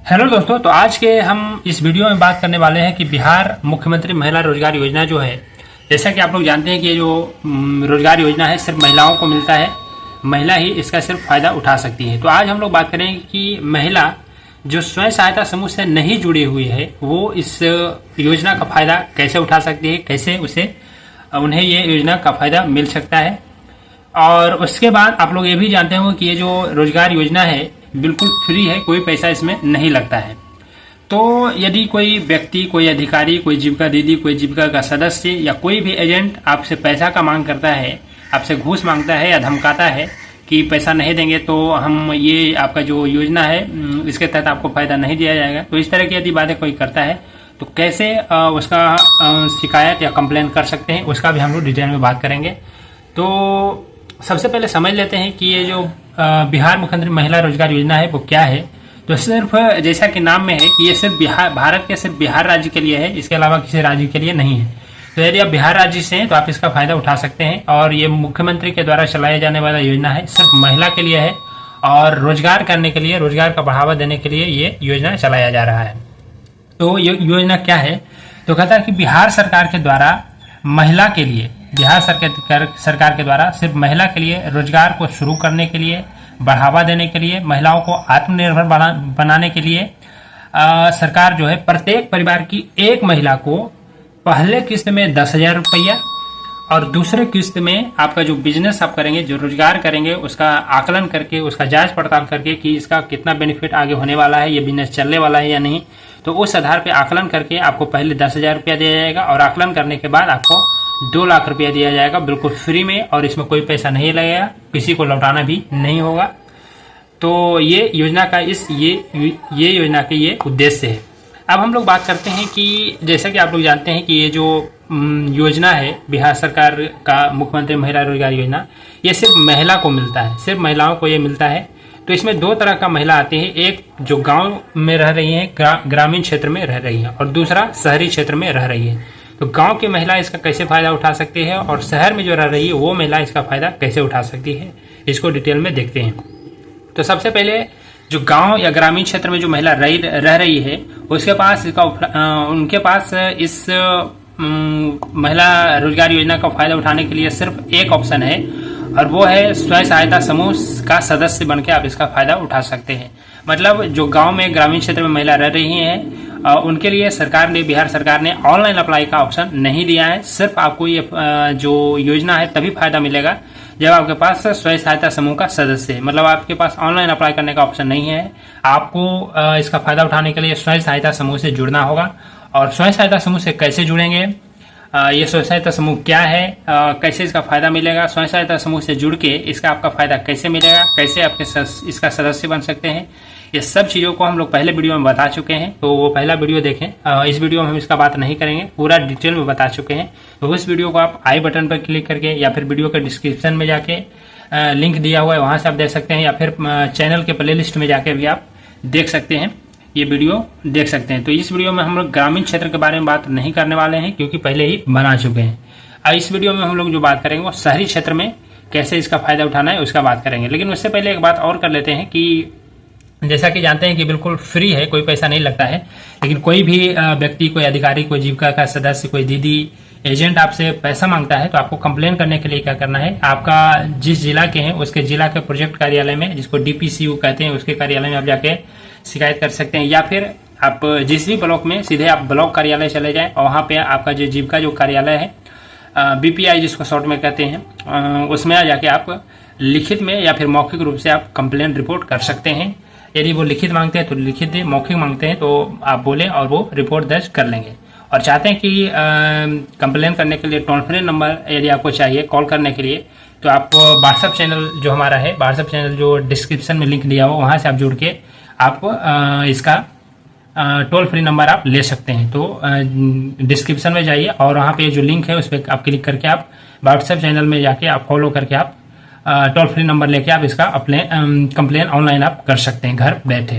Hello दोस्तों, तो आज के हम इस वीडियो में बात करने वाले हैं कि बिहार मुख्यमंत्री महिला रोजगार योजना जो है, जैसा कि आप लोग जानते हैं कि ये जो रोजगार योजना है सिर्फ महिलाओं को मिलता है। महिला ही इसका सिर्फ फ़ायदा उठा सकती है। तो आज हम लोग बात करेंगे कि महिला जो स्वयं सहायता समूह से नहीं जुड़ी हुई है वो इस योजना का फ़ायदा कैसे उठा सकती है, कैसे उन्हें ये योजना का फ़ायदा मिल सकता है। और उसके बाद आप लोग ये भी जानते होंगे कि ये जो रोजगार योजना है बिल्कुल फ्री है, कोई पैसा इसमें नहीं लगता है। तो यदि कोई व्यक्ति, कोई अधिकारी, कोई जीविका दीदी, कोई जीविका का सदस्य या कोई भी एजेंट आपसे पैसा का मांग करता है, आपसे घूस मांगता है या धमकाता है कि पैसा नहीं देंगे तो हम ये आपका जो योजना है इसके तहत आपको फ़ायदा नहीं दिया जाएगा, तो इस तरह की यदि बातें कोई करता है तो कैसे उसका शिकायत या कंप्लेन कर सकते हैं, उसका भी हम लोग डिटेल में बात करेंगे। तो सबसे पहले समझ लेते हैं कि ये जो बिहार मुख्यमंत्री महिला रोजगार योजना है वो क्या है। तो सिर्फ जैसा कि नाम में है कि ये सिर्फ भारत के सिर्फ बिहार राज्य के लिए है, इसके अलावा किसी राज्य के लिए नहीं है। तो यदि आप बिहार राज्य से हैं तो आप इसका फ़ायदा उठा सकते हैं। और ये मुख्यमंत्री के द्वारा चलाया जाने वाला योजना है, सिर्फ महिला के लिए है और रोजगार करने के लिए, रोजगार का बढ़ावा देने के लिए ये योजना चलाया जा रहा है। तो ये योजना क्या है? तो कहता है कि बिहार सरकार के द्वारा महिला के लिए, बिहार सरकार के द्वारा सिर्फ महिला के लिए रोजगार को शुरू करने के लिए, बढ़ावा देने के लिए, महिलाओं को आत्मनिर्भर बनाने के लिए सरकार जो है प्रत्येक परिवार की एक महिला को पहले किस्त में 10,000 रुपया और दूसरे किस्त में आपका जो बिजनेस आप करेंगे, जो रोजगार करेंगे, उसका आकलन करके, उसका जांच पड़ताल करके कि इसका कितना बेनिफिट आगे होने वाला है, ये बिजनेस चलने वाला है या नहीं, तो उस आधार पे आकलन करके आपको पहले 10,000 रुपया दिया जाएगा और आकलन करने के बाद आपको 2 लाख रुपया दिया जाएगा बिल्कुल फ्री में, और इसमें कोई पैसा नहीं लगेगा, किसी को लौटाना भी नहीं होगा। तो ये योजना का ये योजना के ये उद्देश्य है। अब हम लोग बात करते हैं कि जैसा कि आप लोग जानते हैं कि ये जो योजना है बिहार सरकार का मुख्यमंत्री महिला रोजगार योजना, ये सिर्फ महिला को मिलता है, सिर्फ महिलाओं को ये मिलता है। तो इसमें 2 तरह का महिला आती है, एक जो गांव में रह रही है, ग्रामीण क्षेत्र में रह रही है, और दूसरा शहरी क्षेत्र में रह रही है। तो गांव की महिला इसका कैसे फ़ायदा उठा सकती है और शहर में जो रह रही है वो महिला इसका फ़ायदा कैसे उठा सकती है, इसको डिटेल में देखते हैं। तो सबसे पहले जो गांव या ग्रामीण क्षेत्र में जो महिला रह रही है उसके पास उनके पास इस महिला रोजगार योजना का फ़ायदा उठाने के लिए सिर्फ एक ऑप्शन है, और वो है स्वयं सहायता समूह का सदस्य बनके आप इसका फ़ायदा उठा सकते हैं। मतलब जो गांव में, ग्रामीण क्षेत्र में महिला रह रही हैं उनके लिए बिहार सरकार ने ऑनलाइन अप्लाई का ऑप्शन नहीं दिया है। सिर्फ आपको ये जो योजना है तभी फ़ायदा मिलेगा जब आपके पास स्वयं सहायता समूह का सदस्य है। मतलब आपके पास ऑनलाइन अप्लाई करने का ऑप्शन नहीं है। आपको इसका फ़ायदा उठाने के लिए स्वयं सहायता समूह से जुड़ना होगा। और स्वयं सहायता समूह से कैसे जुड़ेंगे, ये स्वयं सहायता समूह क्या है, कैसे इसका फ़ायदा मिलेगा, स्वयं सहायता समूह से जुड़ के इसका आपका फ़ायदा कैसे मिलेगा, कैसे आपके इसका सदस्य बन सकते हैं, ये सब चीज़ों को हम लोग पहले वीडियो में बता चुके हैं। तो वो पहला वीडियो देखें। इस वीडियो में हम इसका बात नहीं करेंगे, पूरा डिटेल में बता चुके हैं। तो उस वीडियो को आप आई बटन पर क्लिक करके या फिर वीडियो के डिस्क्रिप्शन में जाके लिंक दिया हुआ है वहाँ से आप देख सकते हैं, या फिर चैनल के प्लेलिस्ट में जाके भी आप देख सकते हैं, ये वीडियो देख सकते हैं। तो इस वीडियो में हम लोग ग्रामीण क्षेत्र के बारे में बात नहीं करने वाले हैं क्योंकि पहले ही बना चुके हैं। और इस वीडियो में हम लोग जो बात करेंगे वो शहरी क्षेत्र में कैसे इसका फ़ायदा उठाना है उसका बात करेंगे। लेकिन उससे पहले एक बात और कर लेते हैं कि जैसा कि जानते हैं कि बिल्कुल फ्री है, कोई पैसा नहीं लगता है। लेकिन कोई भी व्यक्ति, कोई अधिकारी, कोई जीविका का सदस्य, कोई दीदी, एजेंट आपसे पैसा मांगता है तो आपको कंप्लेन करने के लिए क्या करना है, आपका जिस जिला के हैं उसके जिला के प्रोजेक्ट कार्यालय में, जिसको DPCU कहते हैं, उसके कार्यालय में आप जाके शिकायत कर सकते हैं। या फिर आप जिस भी ब्लॉक में सीधे आप ब्लॉक कार्यालय चले जाएं और वहाँ पे आपका जो जीविका जो कार्यालय है, BPI जिसको शॉर्ट में कहते हैं, उसमें आ जाके आप लिखित में या फिर मौखिक रूप से आप कंप्लेन रिपोर्ट कर सकते हैं। यदि वो लिखित मांगते हैं तो लिखित दें, मौखिक मांगते हैं तो आप बोलें और वो रिपोर्ट दर्ज कर लेंगे। और चाहते हैं कि कंप्लेन करने के लिए टोल फ्री नंबर यदि आपको चाहिए कॉल करने के लिए, तो आप व्हाट्सएप चैनल जो हमारा है, व्हाट्सएप चैनल जो डिस्क्रिप्शन में लिंक दिया हुआ वहाँ से आप जुड़ के आप इसका टोल फ्री नंबर आप ले सकते हैं। तो डिस्क्रिप्शन में जाइए और वहाँ पे जो लिंक है उस पर आप क्लिक करके आप व्हाट्सएप चैनल में जाके आप फॉलो करके आप टोल फ्री नंबर लेके आप इसका अपने कंप्लेन ऑनलाइन आप कर सकते हैं घर बैठे।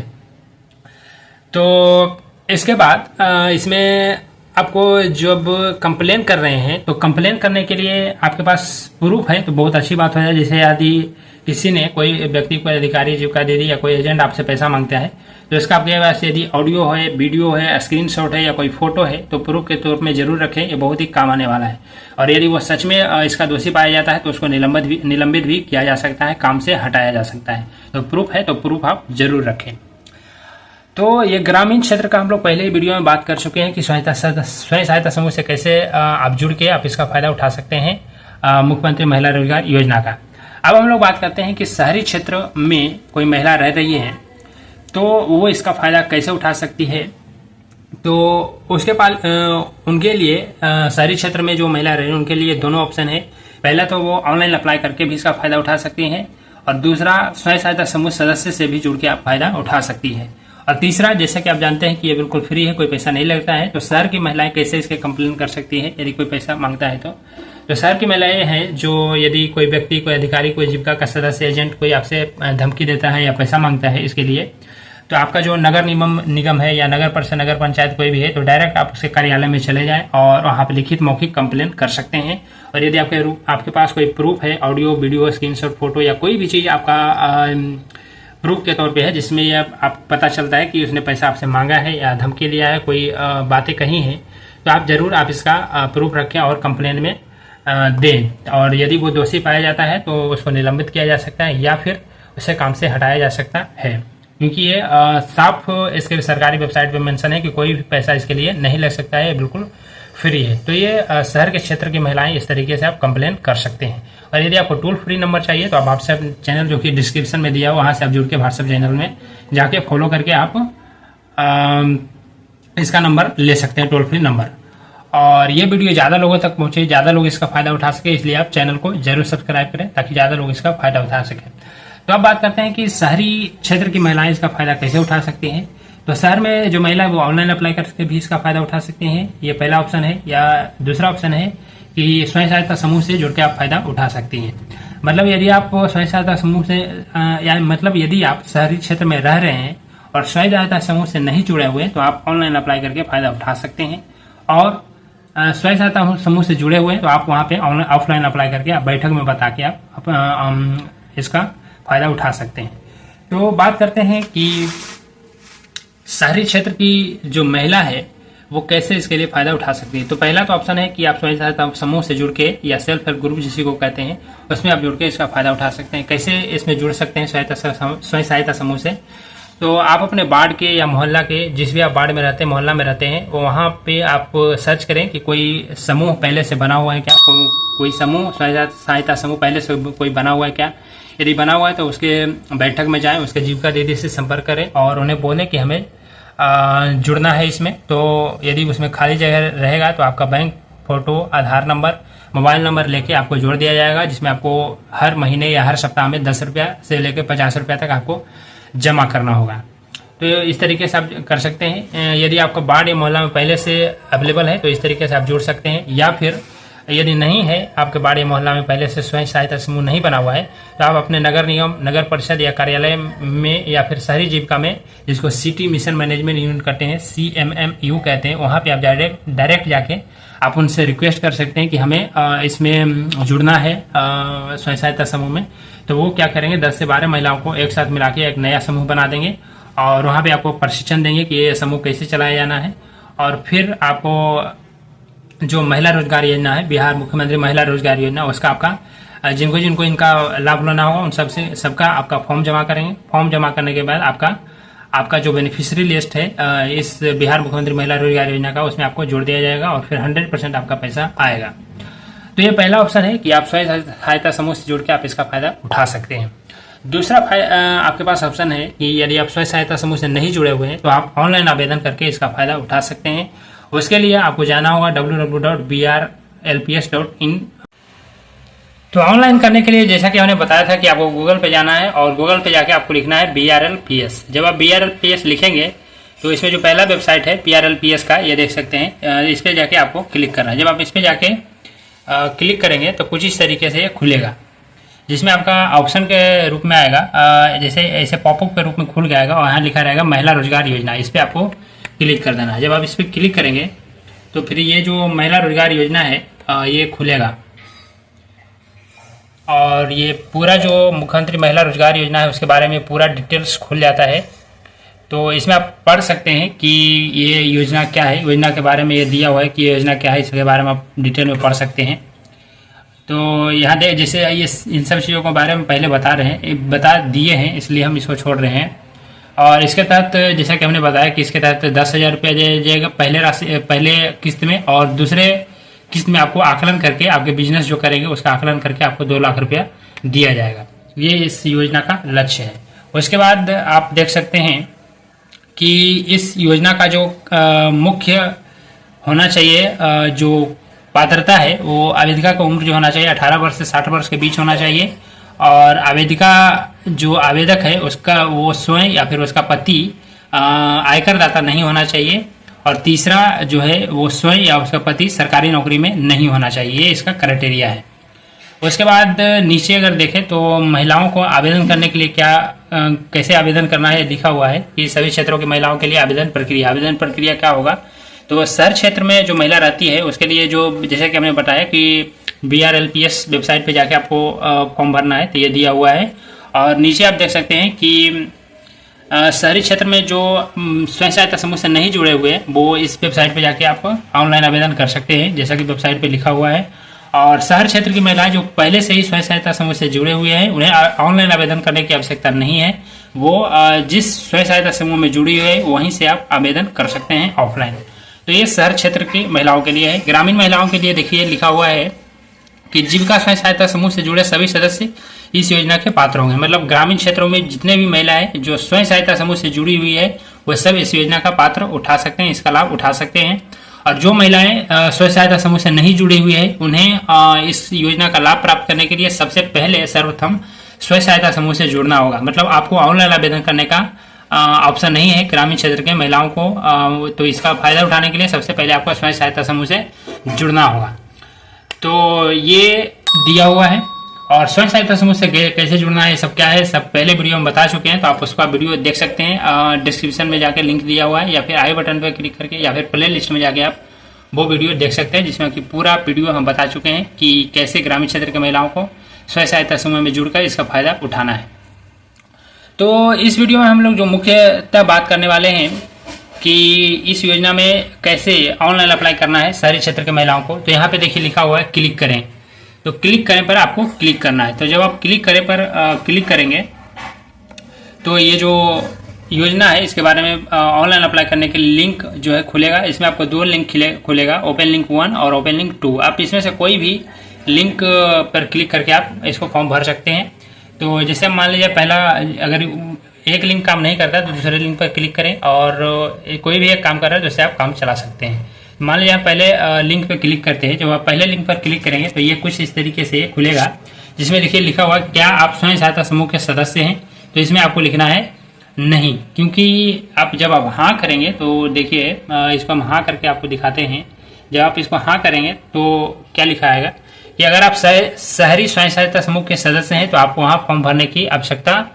तो इसके बाद इसमें आपको जब कंप्लेन कर रहे हैं तो कंप्लेन करने के लिए आपके पास प्रूफ है तो बहुत अच्छी बात हो जाए। जैसे यदि किसी ने, कोई व्यक्ति, कोई अधिकारी, जीविका दीदी या कोई एजेंट आपसे पैसा मांगता है तो इसका आपके पास यदि ऑडियो है, वीडियो है, स्क्रीनशॉट है या कोई फोटो है तो प्रूफ के तौर में जरूर रखें। ये बहुत ही काम आने वाला है। और यदि वो सच में इसका दोषी पाया जाता है तो उसको निलंबित भी किया जा सकता है, काम से हटाया जा सकता है। तो प्रूफ है तो प्रूफ आप जरूर रखें। तो ये ग्रामीण क्षेत्र का हम लोग पहले ही वीडियो में बात कर चुके हैं कि स्वयं सहायता समूह से कैसे आप जुड़ के आप इसका फायदा उठा सकते हैं, मुख्यमंत्री महिला रोजगार योजना का। अब हम लोग बात करते हैं कि शहरी क्षेत्र में कोई महिला रह रही है तो वो इसका फायदा कैसे उठा सकती है। तो उसके पास उनके लिए शहरी क्षेत्र में जो महिला रह रही है उनके लिए दोनों ऑप्शन है। पहला तो वो ऑनलाइन अप्लाई करके भी इसका फायदा उठा सकती हैं, और दूसरा स्वयं सहायता समूह सदस्य से भी जुड़ के आप फायदा उठा सकती है। और तीसरा, जैसा कि आप जानते हैं कि ये बिल्कुल फ्री है, कोई पैसा नहीं लगता है। तो शहर की महिलाएं कैसे इसके कंप्लेन कर सकती है यदि कोई पैसा मांगता है तो शहर की महिलाएं हैं जो यदि कोई व्यक्ति, कोई अधिकारी, कोई जीविका का सदस्य, एजेंट कोई आपसे धमकी देता है या पैसा मांगता है इसके लिए, तो आपका जो नगर निगम है या नगर परिषद, नगर पंचायत कोई भी है, तो डायरेक्ट आप उसके कार्यालय में चले जाएं और वहाँ पे लिखित मौखिक कंप्लेन कर सकते हैं। और यदि आपके पास कोई प्रूफ है, ऑडियो, वीडियो, स्क्रीनशॉट, फोटो या कोई भी चीज़ आपका प्रूफ के तौर पे है जिसमें ये आप पता चलता है कि उसने पैसा आपसे मांगा है या धमकी लिया है, कोई बातें कही हैं, तो आप जरूर आप इसका प्रूफ रखें और कंप्लेन में दें। और यदि वो दोषी पाया जाता है तो उसको निलंबित किया जा सकता है या फिर उसे काम से हटाया जा सकता है, क्योंकि ये साफ इसके सरकारी वेबसाइट पे मेंशन है कि कोई भी पैसा इसके लिए नहीं लग सकता है, बिल्कुल फ्री है। तो ये शहर के क्षेत्र की महिलाएं इस तरीके से आप कंप्लेन कर सकते हैं। और यदि आपको टोल फ्री नंबर चाहिए तो आप व्हाट्सएप चैनल जो कि डिस्क्रिप्शन में दिया हो वहाँ से आप जुड़ के व्हाट्सएप चैनल में जाके फॉलो करके आप इसका नंबर ले सकते हैं, टोल फ्री नंबर। और ये वीडियो ज़्यादा लोगों तक पहुँचे, ज़्यादा लोग इसका फायदा उठा सके, इसलिए आप चैनल को जरूर सब्सक्राइब करें ताकि ज़्यादा लोग इसका फायदा उठा सकें। तो अब बात करते हैं कि शहरी क्षेत्र की महिलाएं इसका फायदा कैसे उठा सकती हैं। तो शहर में जो महिला है वो ऑनलाइन अप्लाई करके भी इसका फायदा उठा सकती हैं, ये पहला ऑप्शन है। या दूसरा ऑप्शन है कि स्वयं सहायता समूह से जुड़ के आप फायदा उठा सकती हैं। मतलब यदि आप स्वयं सहायता समूह से यदि आप शहरी क्षेत्र में रह रहे हैं और स्वयं सहायता समूह से नहीं जुड़े हुए तो आप ऑनलाइन अप्लाई करके फायदा उठा सकते हैं। और स्वयं सहायता समूह से जुड़े हुए हैं तो आप वहाँ पे ऑफलाइन अप्लाई करके आप बैठक में बता के आप इसका फायदा उठा सकते हैं। तो बात करते हैं कि शहरी क्षेत्र की जो महिला है वो कैसे इसके लिए फायदा उठा सकती है। तो पहला तो ऑप्शन है कि आप स्वयं सहायता समूह से जुड़ के या सेल्फ हेल्प ग्रुप जिसी को कहते हैं उसमें आप जुड़ के इसका फायदा उठा सकते हैं। कैसे इसमें जुड़ सकते हैं स्वयं सहायता समूह से? तो आप अपने वार्ड के या मोहल्ला के, जिस भी आप वार्ड में रहते हैं, मोहल्ला में रहते हैं, वहाँ पे आप सर्च करें कि कोई समूह पहले से बना हुआ है क्या, कोई समूह स्वयं सहायता समूह पहले से कोई बना हुआ है क्या। यदि बना हुआ है तो उसके बैठक में जाएं, उसके जीविका दीदी से संपर्क करें और उन्हें बोलें कि हमें जुड़ना है इसमें। तो यदि उसमें खाली जगह रहेगा तो आपका बैंक फोटो, आधार नंबर, मोबाइल नंबर लेके आपको जोड़ दिया जाएगा, जिसमें आपको हर महीने या हर सप्ताह में 10 रुपया से लेकर 50 रुपया तक आपको जमा करना होगा। तो इस तरीके से आप कर सकते हैं। यदि आपका वार्ड या मोहल्ला में पहले से अवेलेबल है तो इस तरीके से आप जुड़ सकते हैं। या फिर यदि नहीं है, आपके वार्ड या मोहल्ला में पहले से स्वयं सहायता समूह नहीं बना हुआ है, तो आप अपने नगर निगम, नगर परिषद या कार्यालय में या फिर शहरी जीविका में, जिसको सिटी मिशन मैनेजमेंट यूनिट कहते हैं, CMMU कहते हैं, वहाँ पे आप डायरेक्ट जाके आप उनसे रिक्वेस्ट कर सकते हैं कि हमें इसमें जुड़ना है स्वयं सहायता समूह में। तो वो क्या करेंगे, 10 से 12 महिलाओं को एक साथ मिला के एक नया समूह बना देंगे और वहाँ पे आपको प्रशिक्षण देंगे कि ये समूह कैसे चलाया जाना है। और फिर आपको जो महिला रोजगार योजना है, बिहार मुख्यमंत्री महिला रोजगार योजना, उसका आपका जिनको इनका लाभ लेना होगा उन सबका आपका फॉर्म जमा करेंगे। फॉर्म जमा करने के बाद आपका जो बेनिफिशियरी लिस्ट है इस बिहार मुख्यमंत्री महिला रोजगार योजना का, उसमें आपको जोड़ दिया जाएगा और फिर 100% आपका पैसा आएगा। तो ये पहला ऑप्शन है कि आप स्वयं सहायता समूह से जुड़ के आप इसका फायदा उठा सकते हैं। दूसरा आपके पास ऑप्शन है कि यदि आप स्वयं सहायता समूह से नहीं जुड़े हुए हैं तो आप ऑनलाइन आवेदन करके इसका फायदा उठा सकते हैं। उसके लिए आपको जाना होगा www.brlps.in। तो ऑनलाइन करने के लिए जैसा कि हमने बताया था कि आपको गूगल पे जाना है और गूगल पे जाके आपको लिखना है BRLPS। जब आप BRLPS लिखेंगे तो इसमें जो पहला वेबसाइट है BRLPS का, ये देख सकते हैं, इस पर जाके आपको क्लिक करना है। जब आप इस पर जाके क्लिक करेंगे तो कुछ इस तरीके से ये खुलेगा, जिसमें आपका ऑप्शन के रूप में आएगा, जैसे ऐसे पॉपअप के रूप में खुल जाएगा और यहाँ लिखा रहेगा महिला रोजगार योजना। इस पर आपको क्लिक कर देना है। जब आप इस पर क्लिक करेंगे तो फिर ये जो महिला रोजगार योजना है ये खुलेगा। और ये पूरा जो मुख्यमंत्री महिला रोजगार योजना है उसके बारे में पूरा डिटेल्स खुल जाता है। तो इसमें आप पढ़ सकते हैं कि ये योजना क्या है, योजना के बारे में ये दिया हुआ है कि ये योजना क्या है, इसके बारे में आप डिटेल में पढ़ सकते हैं। तो यहाँ देख जैसे ये इन सब चीज़ों के बारे में पहले बता दिए हैं, इसलिए हम इसको छोड़ रहे हैं। और इसके तहत जैसा कि हमने बताया कि इसके तहत 10,000 रुपया दिया जाएगा पहले किस्त में, और दूसरे किस्त में आपको आकलन करके आपके बिजनेस जो करेंगे उसका आकलन करके आपको 2 लाख रुपया दिया जाएगा। ये इस योजना का लक्ष्य है। उसके बाद आप देख सकते हैं कि इस योजना का जो मुख्य होना चाहिए जो पात्रता है वो आवेदिका का उम्र जो होना चाहिए 18 वर्ष से 60 वर्ष के बीच होना चाहिए, और आवेदिका जो आवेदक है उसका वो स्वयं या फिर उसका पति आयकर दाता नहीं होना चाहिए, और तीसरा जो है वो स्वयं या उसका पति सरकारी नौकरी में नहीं होना चाहिए। ये इसका क्राइटेरिया है। उसके बाद नीचे अगर देखें तो महिलाओं को आवेदन करने के लिए कैसे आवेदन करना है लिखा हुआ है कि सभी क्षेत्रों की महिलाओं के लिए आवेदन प्रक्रिया क्या होगा। तो शहर क्षेत्र में जो महिला रहती है उसके लिए जो जैसे कि हमने बताया कि BRLPS वेबसाइट पे जाके आपको फॉर्म भरना है, तो ये दिया हुआ है। और नीचे आप देख सकते हैं कि शहरी क्षेत्र में जो स्वयं सहायता समूह से नहीं जुड़े हुए हैं वो इस वेबसाइट पे जाके आप ऑनलाइन आवेदन कर सकते हैं, जैसा कि वेबसाइट पे लिखा हुआ है। और शहर क्षेत्र की महिलाएं जो पहले से ही स्वयं सहायता समूह से जुड़े हुए हैं उन्हें ऑनलाइन आवेदन करने की आवश्यकता नहीं है। वो जिस स्वयं सहायता समूह में जुड़ी हुई है वहीं से आप आवेदन कर सकते हैं ऑफलाइन। तो ये शहर क्षेत्र की महिलाओं के लिए है। ग्रामीण महिलाओं के लिए देखिए लिखा हुआ है कि जीविका स्वयं सहायता समूह से जुड़े सभी सदस्य इस योजना के पात्र होंगे। मतलब ग्रामीण क्षेत्रों में जितने भी महिलाएं जो स्वयं सहायता समूह से जुड़ी हुई है वो सब इस योजना का पात्र उठा सकते हैं, इसका लाभ उठा सकते हैं। और जो महिलाएं स्वयं सहायता समूह से नहीं जुड़ी हुई है उन्हें इस योजना का लाभ प्राप्त करने के लिए सबसे पहले सर्वप्रथम स्वयं सहायता समूह से जुड़ना होगा। मतलब आपको ऑनलाइन आवेदन करने का ऑप्शन नहीं है ग्रामीण क्षेत्र के महिलाओं को। तो इसका फायदा उठाने के लिए सबसे पहले आपको स्वयं सहायता समूह से जुड़ना होगा। तो ये दिया हुआ है। और स्वयं सहायता समूह से कैसे जुड़ना है, सब क्या है, सब पहले वीडियो में बता चुके हैं, तो आप उसका वीडियो देख सकते हैं। डिस्क्रिप्शन में जाके लिंक दिया हुआ है, या फिर आई बटन पर क्लिक करके या फिर प्ले लिस्ट में जाके आप वो वीडियो देख सकते हैं, जिसमें कि पूरा वीडियो हम बता चुके हैं कि कैसे ग्रामीण क्षेत्र के महिलाओं को स्वयं सहायता समूह में जुड़कर इसका फायदा उठाना है। तो इस वीडियो में हम लोग जो मुख्यतः बात करने वाले हैं कि इस योजना में कैसे ऑनलाइन अप्लाई करना है शहरी क्षेत्र के महिलाओं को। तो यहाँ पे देखिए लिखा हुआ है क्लिक करें। तो क्लिक करें पर आपको क्लिक करना है। तो जब आप क्लिक करेंगे तो ये जो योजना है इसके बारे में ऑनलाइन अप्लाई करने के लिंक जो है खुलेगा। इसमें आपको 2 लिंक खुलेगा, ओपन लिंक 1 और ओपन लिंक 2। आप इसमें से कोई भी लिंक पर क्लिक करके आप इसको फॉर्म भर सकते हैं। तो जैसे मान लीजिए पहला अगर एक लिंक काम नहीं करता तो दूसरे लिंक पर क्लिक करें, और कोई भी एक काम कर रहा है तो उससे आप काम चला सकते हैं। मान लीजिए आप पहले लिंक पर क्लिक करते हैं। जब आप पहले लिंक पर क्लिक करेंगे तो ये कुछ इस तरीके से खुलेगा, जिसमें देखिए लिखा हुआ क्या आप स्वयं सहायता समूह के सदस्य हैं। तो इसमें आपको लिखना है नहीं, क्योंकि आप जब आप हाँ करेंगे तो देखिए इसको हम हाँ करके आपको दिखाते हैं। जब आप इसको हाँ करेंगे तो क्या लिखा आएगा कि अगर आप शहरी स्वयं सहायता समूह के सदस्य हैं तो आपको वहाँ फॉर्म भरने की आवश्यकता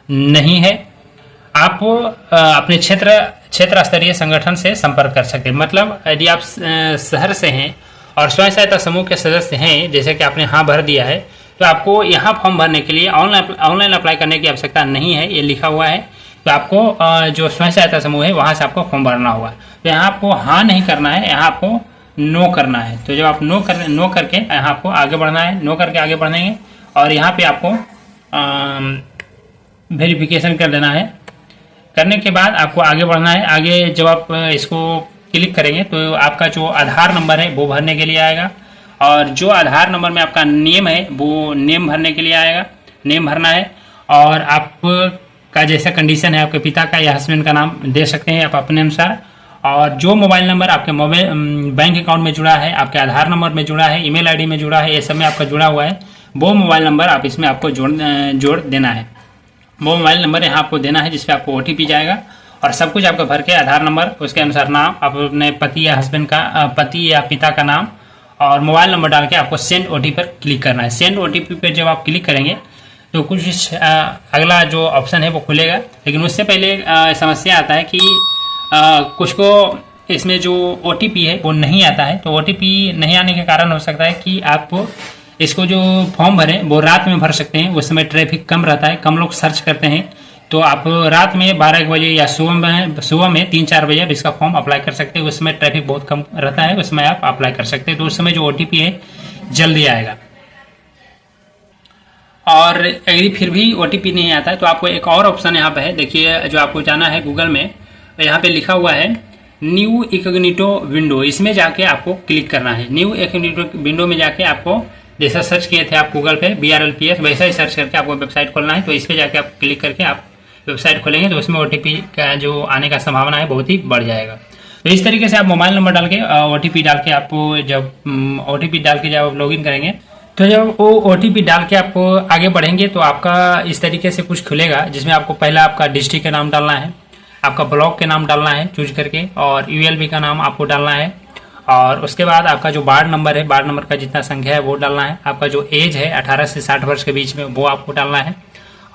नहीं है। आप अपने क्षेत्र स्तरीय संगठन से संपर्क कर सकते हैं। मतलब यदि आप शहर से हैं और स्वयं सहायता समूह के सदस्य हैं, जैसे कि आपने हाँ भर दिया है, तो आपको यहाँ फॉर्म भरने के लिए ऑनलाइन अप्लाई करने की आवश्यकता नहीं है, ये लिखा हुआ है। तो आपको जो स्वयं सहायता समूह है वहाँ से आपको फॉर्म भरना होगा। तो यहाँ आपको हाँ नहीं करना है, यहाँ आपको नो करना है। तो जब आप नो करके यहाँ आपको आगे बढ़ना है, नो करके आगे बढ़ेंगे और यहाँ पे आपको वेरिफिकेशन कर देना है। करने के बाद आपको आगे बढ़ना है। आगे जब आप इसको क्लिक करेंगे तो आपका जो आधार नंबर है वो भरने के लिए आएगा, और जो आधार नंबर में आपका नेम है वो नेम भरने के लिए आएगा, नेम भरना है। और आपका जैसा कंडीशन है आपके पिता का या हस्बैंड का नाम दे सकते हैं आप अपने अनुसार। और जो मोबाइल नंबर आपके बैंक अकाउंट में जुड़ा है, आपके आधार नंबर में जुड़ा है, ईमेल आईडी में जुड़ा है, ये सब में आपका जुड़ा हुआ है, वो मोबाइल नंबर आप इसमें आपको जोड़ देना है। वो मोबाइल नंबर यहाँ आपको देना है जिसपे आपको OTP जाएगा, और सब कुछ आपका भर के आधार नंबर, उसके अनुसार नाम, आप अपने पति या हस्बैंड का पति या पिता का नाम और मोबाइल नंबर डाल के आपको सेंड OTP पर क्लिक करना है। सेंड OTP पर जब आप क्लिक करेंगे तो कुछ अगला जो ऑप्शन है वो खुलेगा। लेकिन उससे पहले समस्या आता है कि कुछ को इसमें जो OTP है वो नहीं आता है। तो OTP नहीं आने के कारण हो सकता है कि आप इसको जो फॉर्म भरें वो रात में भर सकते हैं, उस समय ट्रैफिक कम रहता है, कम लोग सर्च करते हैं। तो आप रात में 12 बजे या सुबह में 3-4 बजे आप इसका फॉर्म अप्लाई कर सकते हैं। उस समय ट्रैफिक बहुत कम रहता है, उस समय आप अप्लाई कर सकते हैं। तो उस समय जो OTP है जल्दी आएगा। और यदि फिर भी OTP नहीं आता है तो आपको एक और ऑप्शन यहाँ पे है, देखिए जो आपको जाना है गूगल में, यहाँ पे लिखा हुआ है न्यू इकग्निटो विंडो। इसमें जाके आपको क्लिक करना है। न्यू इकग्निटो विंडो में जाके आपको जैसा सर्च किए थे आप गूगल पे BRLPS, वैसा ही सर्च करके आपको वेबसाइट खोलना है। तो इस पर जाके आप क्लिक करके आप वेबसाइट खोलेंगे तो उसमें OTP का जो आने का संभावना है बहुत ही बढ़ जाएगा। तो इस तरीके से आप मोबाइल नंबर डाल के OTP डाल के आपको जब OTP डाल के जब आप लॉगिन करेंगे तो जब वो OTP डाल के आपको आगे बढ़ेंगे तो आपका इस तरीके से कुछ खुलेगा, जिसमें आपको पहला आपका डिस्ट्रिक्ट का नाम डालना है, आपका ब्लॉक के नाम डालना है चूज करके, और ULB का नाम आपको डालना है, और उसके बाद आपका जो वार्ड नंबर है, वार्ड नंबर का जितना संख्या है वो डालना है। आपका जो एज है 18 से 60 वर्ष के बीच में वो आपको डालना है,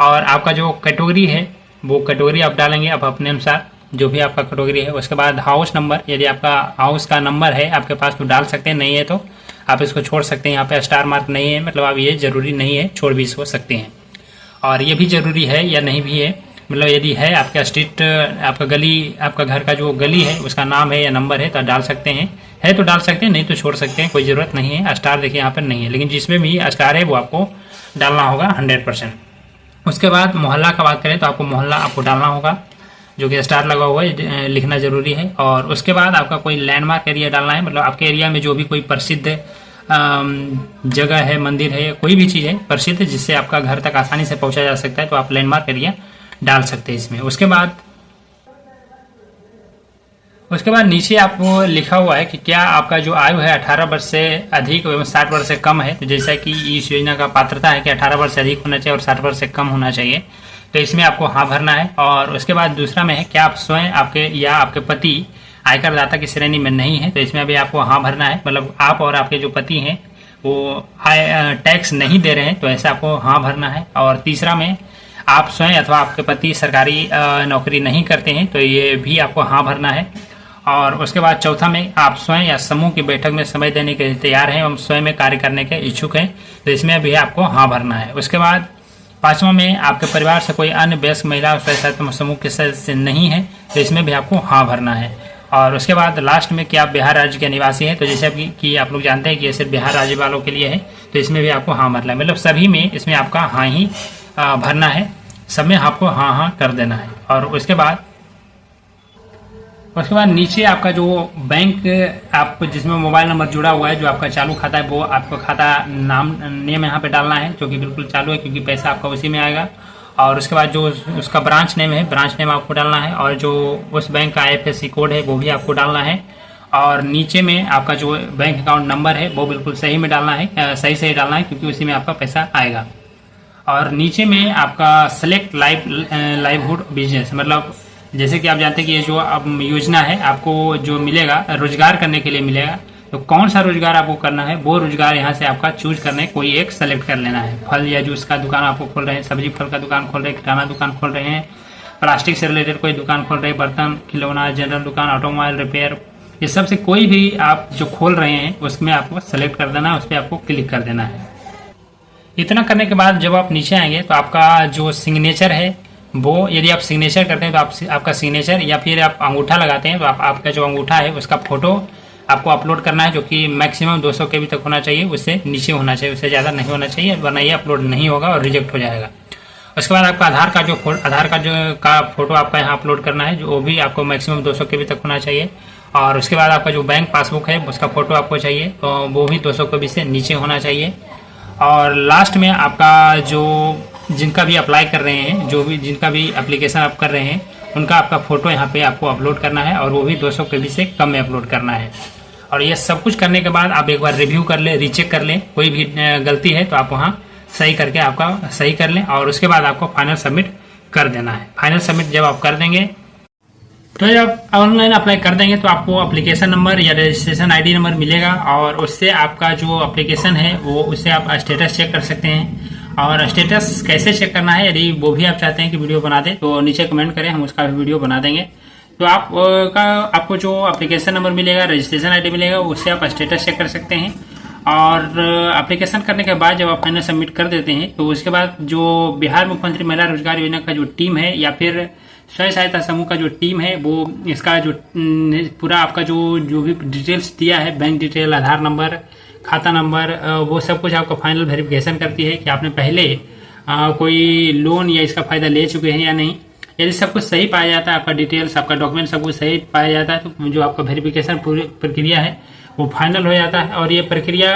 और आपका जो कैटेगरी है वो कैटेगरी आप डालेंगे आप अपने अनुसार जो भी आपका कैटेगरी है। उसके बाद हाउस नंबर, यदि आपका हाउस का नंबर है आपके पास तो डाल सकते हैं, नहीं है तो आप इसको छोड़ सकते हैं। यहाँ पे स्टार मार्क नहीं है, मतलब आप ये जरूरी नहीं है, छोड़ भी इसको सकते हैं। और ये भी जरूरी है या नहीं भी है, मतलब यदि है आपका स्ट्रीट, आपका गली, आपका घर का जो गली है उसका नाम है या नंबर है तो डाल सकते हैं, है तो डाल सकते हैं, नहीं तो छोड़ सकते हैं, कोई ज़रूरत नहीं है। स्टार देखिए यहाँ पर नहीं है, लेकिन जिसमें भी स्टार है वो आपको डालना होगा 100%। उसके बाद मोहल्ला का बात करें तो आपको मोहल्ला आपको डालना होगा, जो कि स्टार लगा हुआ है, लिखना जरूरी है। और उसके बाद आपका कोई लैंडमार्क एरिया डालना है, मतलब आपके एरिया में जो भी कोई प्रसिद्ध जगह है, मंदिर है, कोई भी चीज़ है प्रसिद्ध जिससे आपका घर तक आसानी से पहुंचा जा सकता है तो आप लैंडमार्क एरिया डाल सकते हैं इसमें। उसके बाद नीचे आपको लिखा हुआ है कि क्या आपका जो आयु है 18 वर्ष से अधिक एवं 60 वर्ष से कम है। तो जैसा कि इस योजना का पात्रता है कि 18 वर्ष से अधिक होना चाहिए और 60 वर्ष से कम होना चाहिए, तो इसमें आपको हाँ भरना है। और उसके बाद दूसरा में है क्या आप स्वयं, आपके या आपके पति आयकर दाता की श्रेणी में नहीं है, तो इसमें अभी आपको हाँ भरना है। मतलब आप और आपके जो पति हैं वो टैक्स नहीं दे रहे हैं, तो ऐसा आपको हाँ भरना है। और तीसरा में आप स्वयं अथवा आपके पति सरकारी नौकरी नहीं करते हैं, तो ये भी आपको हाँ भरना है। और उसके बाद चौथा में आप स्वयं या समूह की बैठक में समय देने के लिए तैयार हैं एवं स्वयं में कार्य करने के इच्छुक हैं, तो इसमें भी आपको हाँ भरना है। उसके बाद पांचवा में आपके परिवार से कोई अन्य वयस्क महिला स्वयं समूह के सदस्य नहीं है, तो इसमें भी आपको हाँ भरना है। और उसके बाद लास्ट में कि आप बिहार राज्य के निवासी हैं, तो जैसे कि आप लोग जानते हैं कि ये सिर्फ बिहार राज्य वालों के लिए है, तो इसमें भी आपको हाँ भरना है। मतलब सभी में इसमें आपका हाँ ही भरना है, सब में आपको हाँ हाँ कर देना है। और उसके बाद नीचे आपका जो बैंक आप जिसमें मोबाइल नंबर जुड़ा हुआ है, जो आपका चालू खाता है, वो आपका खाता नेम यहाँ पे डालना है, जो कि बिल्कुल चालू है क्योंकि पैसा आपका उसी में आएगा। और उसके बाद जो उसका ब्रांच नेम है, ब्रांच नेम आपको डालना है, और जो उस बैंक का IFSC कोड है वो भी आपको डालना है। और नीचे में आपका जो बैंक अकाउंट नंबर है वो बिल्कुल सही में डालना है, सही से डालना है क्योंकि उसी में आपका पैसा आएगा। और नीचे में आपका सेलेक्ट लाइवहुड बिजनेस, मतलब जैसे कि आप जानते हैं कि ये जो अब योजना है आपको जो मिलेगा रोजगार करने के लिए मिलेगा, तो कौन सा रोजगार आपको करना है वो रोजगार यहाँ से आपका चूज करने कोई एक सेलेक्ट कर लेना है। फल या जूस का दुकान आपको खोल रहे हैं, सब्जी फल का दुकान खोल रहे हैं, किराना दुकान खोल रहे हैं, प्लास्टिक से रिलेटेड कोई दुकान खोल रहे हैं, बर्तन खिलौना जनरल दुकान, ऑटोमोबाइल रिपेयर, ये सबसे कोई भी आप जो खोल रहे हैं उसमें आपको सेलेक्ट कर देना है, उस पर आपको क्लिक कर देना है। इतना करने के बाद जब आप नीचे आएंगे तो आपका जो सिग्नेचर है वो, यदि आप सिग्नेचर करते हैं तो आपका सिग्नेचर, या फिर आप अंगूठा लगाते हैं तो आपका जो अंगूठा है उसका फोटो आपको अपलोड करना है, जो कि मैक्सिमम 200 KB तक होना चाहिए, उससे नीचे होना चाहिए, उससे ज़्यादा नहीं होना चाहिए, वरना ये अपलोड नहीं होगा और रिजेक्ट हो जाएगा। उसके बाद आपका आधार कार्ड का फोटो आपका यहाँ अपलोड करना है, जो भी आपको मैक्सिमम 200 KB तक होना चाहिए। और उसके बाद आपका जो बैंक पासबुक है उसका फोटो आपको चाहिए, तो वो भी 200 KB से नीचे होना चाहिए। और लास्ट में आपका जो जिनका भी अप्लाई कर रहे हैं, जो भी जिनका भी एप्लीकेशन आप कर रहे हैं, उनका आपका फ़ोटो यहाँ पे आपको अपलोड करना है, और वो भी 200 KB से कम में अपलोड करना है। और ये सब कुछ करने के बाद आप एक बार रिव्यू कर लें, रीचेक कर लें, कोई भी गलती है तो आप वहाँ सही करके आपका सही कर लें, और उसके बाद आपको फाइनल सबमिट कर देना है। फाइनल सबमिट जब आप कर देंगे तो जब ऑनलाइन अप्लाई कर देंगे तो आपको एप्लीकेशन नंबर या रजिस्ट्रेशन ID नंबर मिलेगा, और उससे आपका जो एप्लीकेशन है वो उससे आप स्टेटस चेक कर सकते हैं। और स्टेटस कैसे चेक करना है, यदि वो भी आप चाहते हैं कि वीडियो बना दें तो नीचे कमेंट करें, हम उसका भी वीडियो बना देंगे। तो आपको जो एप्लीकेशन नंबर मिलेगा, रजिस्ट्रेशन ID मिलेगा, उससे आप स्टेटस चेक कर सकते हैं। और एप्लीकेशन करने के बाद जब आप फाइनल सबमिट कर देते हैं तो उसके बाद जो बिहार मुख्यमंत्री महिला रोजगार योजना का जो टीम है या फिर स्वयं सहायता समूह का जो टीम है वो इसका जो पूरा आपका जो भी डिटेल्स दिया है, बैंक डिटेल, आधार नंबर, खाता नंबर, वो सब कुछ आपका फाइनल वेरिफिकेशन करती है कि आपने पहले कोई लोन या इसका फ़ायदा ले चुके हैं या नहीं। यदि सब कुछ सही पाया जाता है, आपका डिटेल्स, आपका डॉक्यूमेंट सब कुछ सही पाया जाता है, तो जो आपका वेरिफिकेशन पूरी प्रक्रिया है वो फाइनल हो जाता है। और ये प्रक्रिया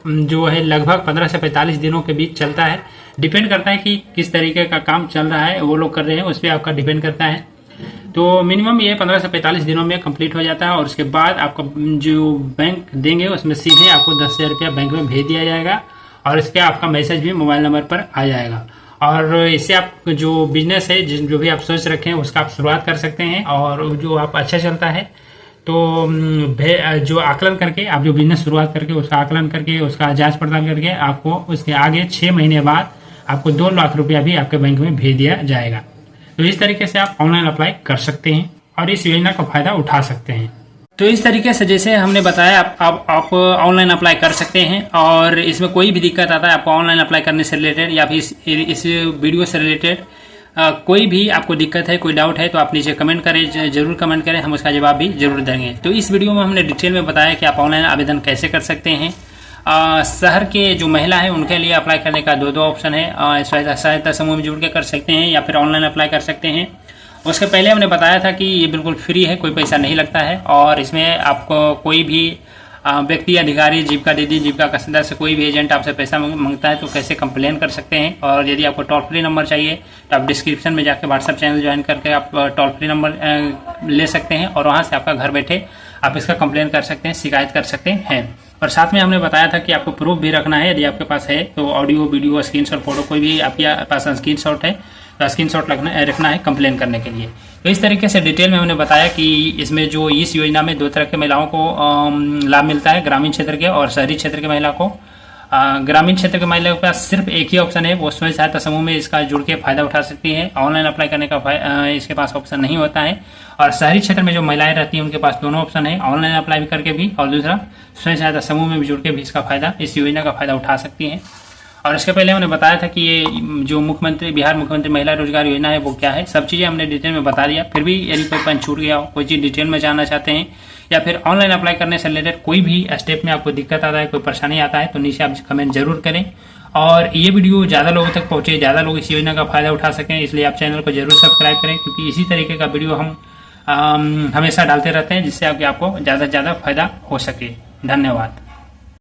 जो है लगभग 15 से 45 दिनों के बीच चलता है। डिपेंड करता है कि किस तरीके का काम चल रहा है, वो लोग कर रहे हैं, उस पर आपका डिपेंड करता है। तो मिनिमम ये 15 से 45 दिनों में कंप्लीट हो जाता है और उसके बाद आपका जो बैंक देंगे उसमें सीधे आपको 10,000 रुपया बैंक में भेज दिया जाएगा और इसके आपका मैसेज भी मोबाइल नंबर पर आ जाएगा। और इससे आप जो बिजनेस है, जो भी आप सोच रखें उसका आप शुरुआत कर सकते हैं। और जो आप अच्छा चलता है तो जो आकलन करके आप जो बिजनेस शुरुआत करके उसका आकलन करके उसका जांच पड़ताल करके आपको उसके आगे 6 महीने बाद आपको 2 लाख रुपया भी आपके बैंक में भेज दिया जाएगा। तो इस तरीके से आप ऑनलाइन अप्लाई कर सकते हैं और इस योजना का फायदा उठा सकते हैं। तो इस तरीके से जैसे हमने बताया आप ऑनलाइन अप्लाई कर सकते हैं। और इसमें कोई भी दिक्कत आता है आपको ऑनलाइन अप्लाई करने से रिलेटेड या फिर इस वीडियो से रिलेटेड कोई भी आपको दिक्कत है, कोई डाउट है, तो आप नीचे कमेंट करें, जरूर कमेंट करें, हम उसका जवाब भी जरूर देंगे। तो इस वीडियो में हमने डिटेल में बताया कि आप ऑनलाइन आवेदन कैसे कर सकते हैं। शहर के जो महिला है उनके लिए अप्लाई करने का दो ऑप्शन है। सहायता समूह में जुड़ के कर सकते हैं या फिर ऑनलाइन अप्लाई कर सकते हैं। उसके पहले हमने बताया था कि ये बिल्कुल फ्री है, कोई पैसा नहीं लगता है और इसमें आपको कोई भी व्यक्ति, अधिकारी, जीविका दीदी, जीविका का सदस्य, कोई भी एजेंट आपसे पैसा मांगता है तो कैसे कंप्लेन कर सकते हैं। और यदि आपको टोल फ्री नंबर चाहिए तो आप डिस्क्रिप्शन में जाकर व्हाट्सएप चैनल ज्वाइन करके आप टोल फ्री नंबर ले सकते हैं और वहाँ से आपका घर बैठे आप इसका कंप्लेन कर सकते हैं, शिकायत कर सकते हैं। और साथ में हमने बताया था कि आपको प्रूफ भी रखना है, यदि आपके पास है तो ऑडियो, वीडियो, स्क्रीनशॉट, फोटो, कोई भी आपके पास स्क्रीनशॉट है तो स्क्रीनशॉट रखना है कंप्लेन करने के लिए। तो इस तरीके से डिटेल में हमने बताया कि इसमें जो इस योजना में 2 तरह के महिलाओं को लाभ मिलता है, ग्रामीण क्षेत्र के और शहरी क्षेत्र के महिला को। ग्रामीण क्षेत्र के महिला के पास सिर्फ एक ही ऑप्शन है, वो स्वयं सहायता समूह में इसका जुड़ के फायदा उठा सकती है। ऑनलाइन अप्लाई करने का इसके पास ऑप्शन नहीं होता है। और शहरी क्षेत्र में जो महिलाएं रहती हैं उनके पास दोनों ऑप्शन है, ऑनलाइन अप्लाई करके भी और दूसरा स्वयं सहायता समूह में भी जुड़ के भी इसका फायदा, इस योजना का फायदा उठा सकती हैं। और इसके पहले हमने बताया था कि ये जो बिहार मुख्यमंत्री महिला रोजगार योजना है वो क्या है, सब चीज़ें हमने डिटेल में बता दिया। फिर भी यदि कोई पॉइंट छूट गया हो, कोई चीज़ डिटेल में जानना चाहते हैं या फिर ऑनलाइन अप्लाई करने से रिलेटेड कोई भी स्टेप में आपको दिक्कत आता है, कोई परेशानी आता है, तो नीचे आप कमेंट जरूर करें। और ये वीडियो ज़्यादा लोगों तक पहुँचे, ज़्यादा लोग इस योजना का फायदा उठा सकें, इसलिए आप चैनल को जरूर सब्सक्राइब करें, क्योंकि इसी तरीके का वीडियो हम हमेशा डालते रहते हैं जिससे आपको ज़्यादा से ज़्यादा फायदा हो सके। धन्यवाद।